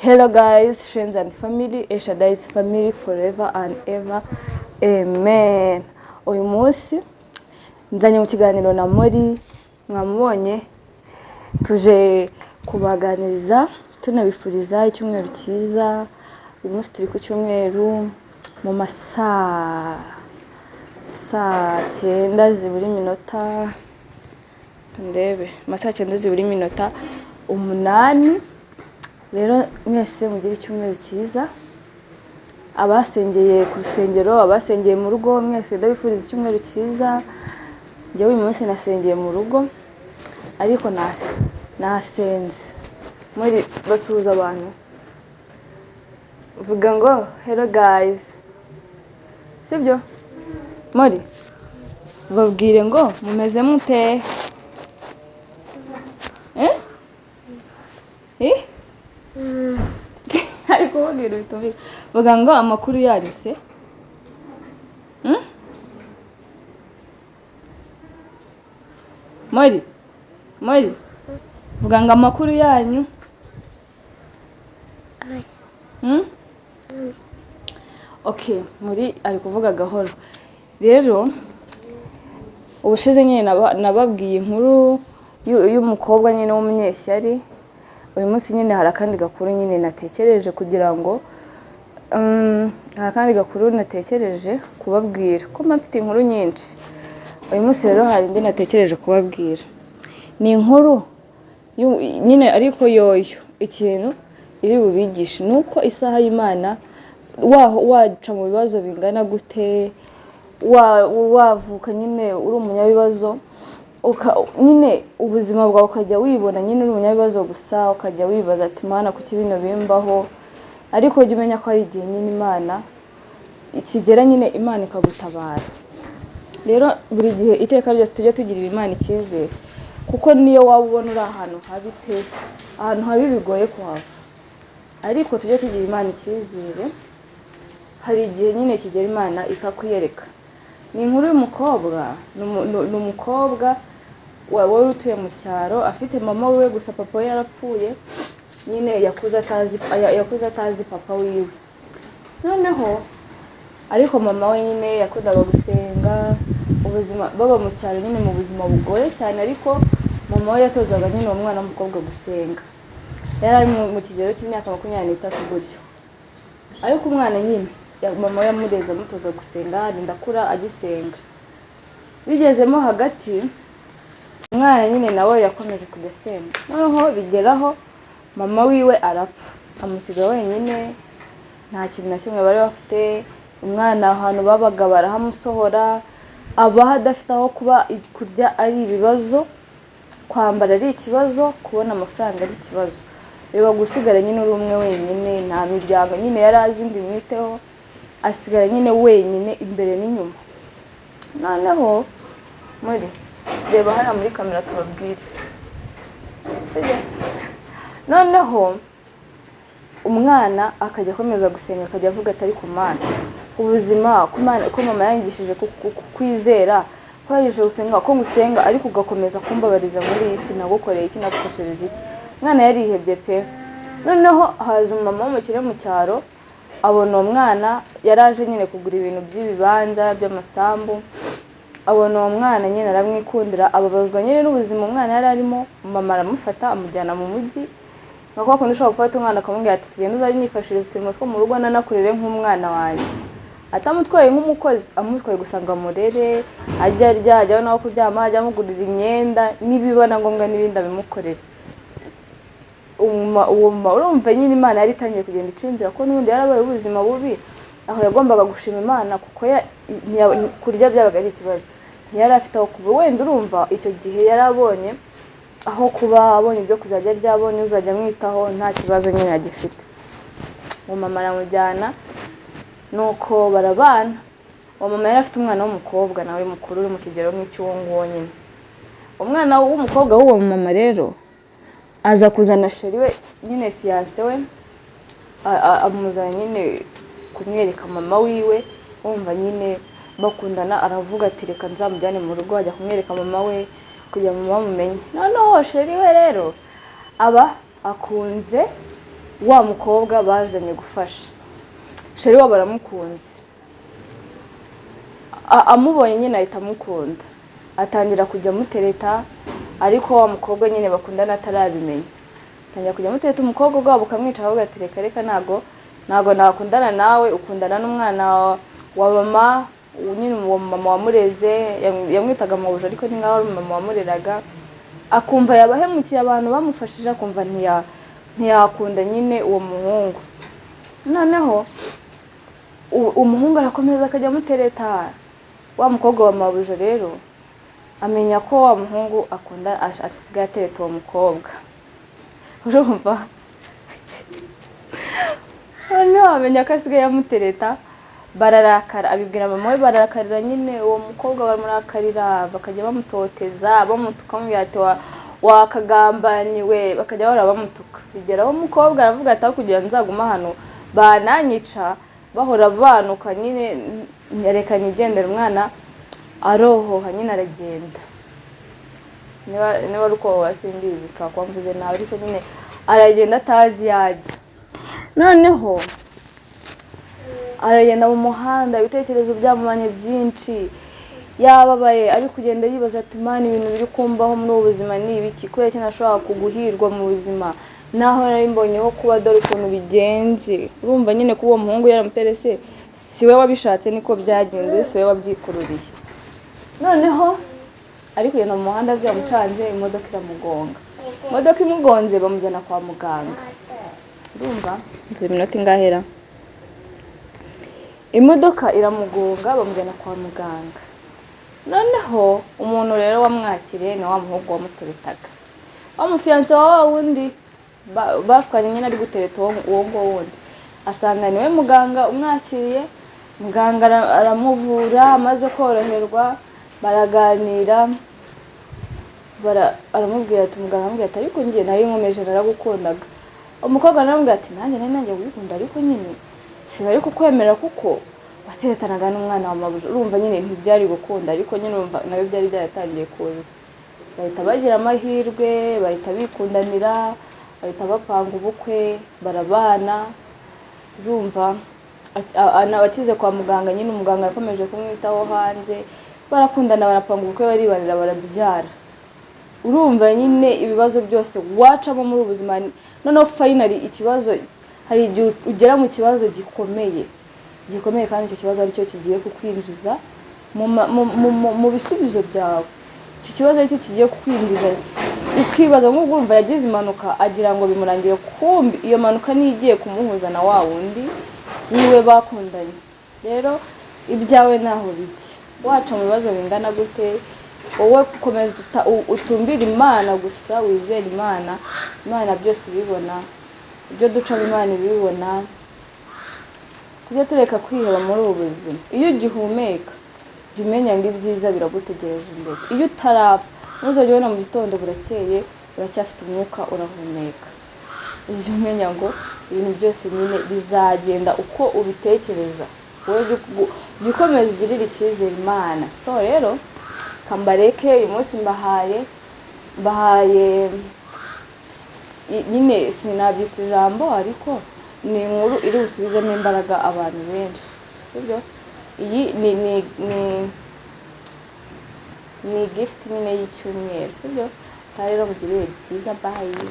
Hello guys, friends and family, Eshadai's family forever and ever, amen. Uyu munsi nzanye mu kiganiro na Mori, mwamubonye, tuje kubaganiriza tunabifuriza icyumweru cyiza. Uyu munsi turi ku cyumweru mu saa 9 zibura iminota, ndebe masaa 9 zibura iminota 8. Rero mwese mugire icyumweru cyiza, abasengeye ku rusengero, abasengeye mu rugo, mwese ndabifuriza icyumweru cyiza. Njye uyu munsi nasengeye mu rugo, ariko nasenze. Muri basuhuza abantu, vuga ngo hello guys, sibyo? Muri babwire ngo mumeze mute? Ariko babwire bitumvira, vuga ngo amakuru yanyu se? Mori vuga ngo amakuru yanyu. Okay, muri ari kuvuga gahoro. Rero ubushize nyine nababwiye inkuru y'umukobwa nyine w'umunyeshyari. Uyu munsi nyine hari akandi gakuru nyine natekereje kugira ngo natekereje kubabwira ko mfite inkuru nyinshi. Uyu munsi rero hari indi natekereje kubabwira. Ni inkuru nyine ariko yoyo ikintu iri bubigishe nuko isaha y'Imana waca mu bibazo bingana gute, wavuka nyine uri umunyabibazo, nyine ubuzima bwawe ukajya wibona nyine uri umunyabibazo gusa, ukajya wibaza ati Mana kuki bino bimbaho, ariko jya umenya ko ari igihe nyine Imana ikigera, nyine Imana ikagutabara. Rero buri gihe iteka ryose tujye tugirira Imana icyizere, kuko niyo waba ubona uri ahantu habi pe, ahantu habi bigoye kuhava, ariko tujye tugirira Imana icyizere. Hari igihe nyine kigera Imana ikakwiyereka. Ni inkuru y'umukobwa, n'umukobwa wari utuye mu cyaro, afite mama wiwe gusa papa we yarapfuye, nyine yakuze atazi papa wiwe. Noneho ariko mama we nyine yakundaga gusenga, ubuzima baba mu cyaro nyine mu buzima bugoye cyane, ariko mama we yatozaga nyine uwo mwana w'umukobwa gusenga. Yari ari mu kigero cy'imyaka 23 gutyo, ariko umwana nyine mama we yamureze amutoza gusenga, ndakura agisenga. Bigezemo hagati umwana nyine nawe yakomeje kudasenga, noneho bigeraho mama wiwe arapfa, amusiga wenyine, nta kintu na kimwe bari bafite. Umwana ahantu babaga barahamusohora, abaho adafite aho kuba, kurya ari ibibazo, kwambara ari ikibazo, kubona amafaranga ari ikibazo. Reba gusigara nyine uri umwe wenyine, nta miryango nyine yari azi ngo imwiteho, asigara nyine wenyine imbere n'inyuma. Noneho muri reba hano muri kamera tubabwire, noneho umwana akajya akomeza gusenga, akajya avuga atari ku Mana, ubuzima ko mama yangishije kwizera, ko yangishije gusenga, ko ngusenga ariko ugakomeza kumbabariza muri iyi si, nagukoreye iki, nagukoshereje iki. Umwana yarihebye pe. Noneho haza umumama w'umukire mu cyaro, abona uwo mwana yaraje nyine kugura ibintu by'ibibanza by'amasambu, abona uwo mwana nyine aramwikundira, ababazwa nyine n'ubuzima umwana yari arimo. Mama aramufata amujyana mu mujyi, nako kundi ushobora gufata umwana akamubwira ati tugende uzajye unyifashiriza uturimo two mu rugo nanakurere nk'umwana wanjye, atamutwaye nk'umukozi, amutwaye gusanga murere, ajya arya, ajya naho kuryama, ajya amugurira imyenda, n'ibibona ngombwa n'ibindi abimukorera. Urumva nyine Imana yari itangiye kugenda icinzira ko n'ubundi yarabaye ubuzima bubi, aho yagombaga gushima Imana kuko kurya byabaga ari ikibazo, ntiyari afite aho kuba. Wenda urumva icyo gihe yarabonye aho kuba, abonye ibyo kuzajya arya, abonye uzajya amwitaho, nta kibazo nyine agifite. Uwo mama aramujyana, nuko barabana. Uwo mama yari afite umwana w'umukobwa nawe mukuru, uri mu kigero nk'icy'uwo nguwo nyine. Umwana w'umukobwa w'uwo mama rero aza kuzana sheri we nyine, fiance we, amuzana nyine kumwereka mama wiwe. Wumva nyine bakundana, aravuga ati reka nzamujyane mu rugo, ajya kumwereka mama we kugira ngo mama mumenye. Noneho sheri we rero aba akunze wa mukobwa bazanye gufasha sheri wabo aramukunze, amubonye nyine ahita amukunda, atangira kujya mutereta, ariko wa mukobwa nyine bakundana atarabimenya, atangira kujya mutereta umukobwa wabo ukamwica avuga ati reka reka ntago nakundana nawe, ukundana n'umwana wa mama nyine uwo mama wamureze, yamwitaga mu buje ariko ni ngaho ari mama wamureraga, akumva yabahemukiye abantu bamufashije, akumva ntiyakunda nyine uwo muhungu. Noneho umuhungu arakomeza akajya mutereta, wa mukobwa wa mabuje rero amenya ko wa muhungu akunda asigaye atereta uwo mukobwa, urumva noneho amenya ko asigaye amutereta, bararakara, abibwira mama we, bararakarira nyine uwo mukobwa, baramurakarira bakajya bamutoteza, bamutuka mu ati wakagambaniwe, bakajya bahora bamutuka, bigeraho umukobwa aravuga ati kugira nzaguma hano bananyica, bahora banuka nyine reka nigendera, umwana arohoha nyine aragenda, niba ari uko wasimbizi twakwamvuze nawe, ariko nyine aragenda atazi yajya. Noneho aragenda mu muhanda, ibitekerezo byamubanye byinshi, yababaye, ari kugenda yibaza ati mani ibintu biri kumbaho muri ubu buzima ni ibiki, kubera ko nashobora kuguhirwa mu buzima naho nari mbonyeho kuba dore ukuntu bigenze. Urumva nyine ko uwo muhungu yaramuterese, siwe wabishatse, niko byagenze, siwe wabyikururiye. Noneho ari kugenda mu muhanda byamucanze, imodoka iramugonga, imodoka imugonze bamujyana kwa muganga. Urumva iminota ingahera, imodoka iramugonga bamujyana kwa muganga. Noneho umuntu rero wamwakiriye ni wa muhungu wamuteretaga, wa mufiyanse wa wundi bafukanye nyine ari gutereta uwo ngo wundi, asanga niwe muganga umwakiriye. Muganga aramuvura, amaze koroherwa baraganira, aramubwira ati muganga amubwira ati ariko njye nari nkomeje naragukundaga. Umukobwa naramubwira ati nanjye gukunda, ariko nyine sinari kukwemera kuko wateretanaga n'umwana wa mabuje. Urumva nyine ntibyari gukunda, ariko nyine urumva nawe byari byaratangiye kuza. Bahita bagira amahirwe, bahita bikundanira, bahita bapanga ubukwe, barabana. Urumva bakize kwa muganga, nyine umuganga yakomeje kumwitaho hanze, barakundana, barapanga ubukwe, baribanira, barabyara. Urumva nyine ibibazo byose wacamo muri ubuzima, noneho finally ikibazo, hari igihe ugera mu kibazo gikomeye kandi icyo kibazo aricyo kigiye kukwinjiza mu bisubizo byawe. Icyo kibazo aricyo kigiye kukwinjiza, ukibaza nk'ubwo urumva yagize impanuka agira ngo bimurangire, kumbi iyo mpanuka niyo igiye kumuhuza na wa wundi niwe bakundanye. Rero ibyawe naho biki, waca mu bibazo bingana gute, wowe komeza utumbira Imana gusa, wizere Imana. Imana byose ibibona, ibyo ducamo Imana ibibona. Tujye tureka kwiheba muri ubu buzima. Iyo ugihumeka jya umenya ngo ibyiza biragutegereje imbere. Iyo utarapfa ntuzajye ubona mu gitondo burakeye uracyafite umwuka urahumeka. Jya umenya ngo ibintu byose nyine bizagenda uko ubitekereza, wowe jya ukomeza ugirire icyizere Imana. So rero kambareke uyu munsi mbahaye nyine sinabyita ijambo, ariko ni inkuru iri busubizemo imbaraga abantu benshi, sibyo? Iyi ni gift nyine y'icyumweru, sibyo? Rero mugire byiza, bye.